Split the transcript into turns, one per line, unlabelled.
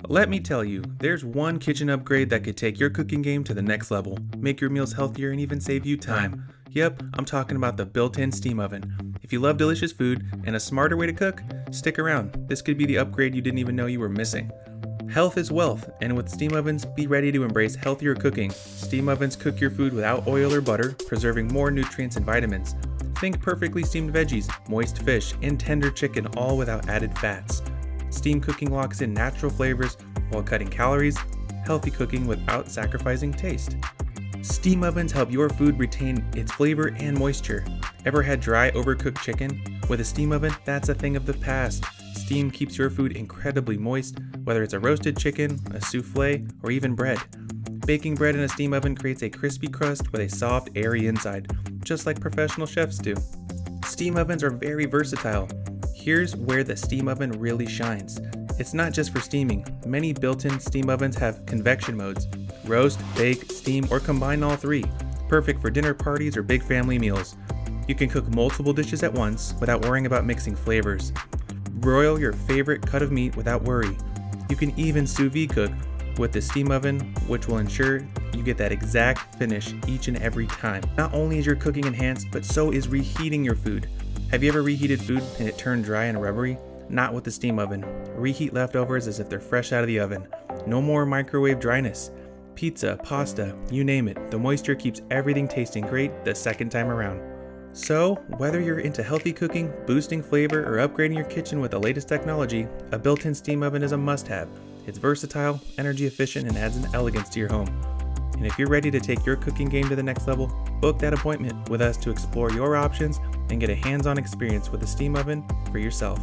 Let me tell you, there's one kitchen upgrade that could take your cooking game to the next level, make your meals healthier, and even save you time. Yep, I'm talking about the built-in steam oven. If you love delicious food and a smarter way to cook, stick around. This could be the upgrade you didn't even know you were missing. Health is wealth, and with steam ovens, be ready to embrace healthier cooking. Steam ovens cook your food without oil or butter, preserving more nutrients and vitamins. Think perfectly steamed veggies, moist fish, and tender chicken, all without added fats. Steam cooking locks in natural flavors while cutting calories, healthy cooking without sacrificing taste. Steam ovens help your food retain its flavor and moisture. Ever had dry, overcooked chicken? With a steam oven, that's a thing of the past. Steam keeps your food incredibly moist, whether it's a roasted chicken, a souffle, or even bread. Baking bread in a steam oven creates a crispy crust with a soft, airy inside, just like professional chefs do. Steam ovens are very versatile. Here's where the steam oven really shines. It's not just for steaming. Many built-in steam ovens have convection modes: roast, bake, steam, or combine all three. Perfect for dinner parties or big family meals. You can cook multiple dishes at once without worrying about mixing flavors. Broil your favorite cut of meat without worry. You can even sous vide cook with the steam oven, which will ensure you get that exact finish each and every time. Not only is your cooking enhanced, but so is reheating your food. Have you ever reheated food and it turned dry and rubbery? Not with the steam oven. Reheat leftovers as if they're fresh out of the oven. No more microwave dryness. Pizza, pasta, you name it, the moisture keeps everything tasting great the second time around. So, whether you're into healthy cooking, boosting flavor, or upgrading your kitchen with the latest technology, a built-in steam oven is a must-have. It's versatile, energy efficient, and adds an elegance to your home. And if you're ready to take your cooking game to the next level, book that appointment with us to explore your options and get a hands-on experience with a steam oven for yourself.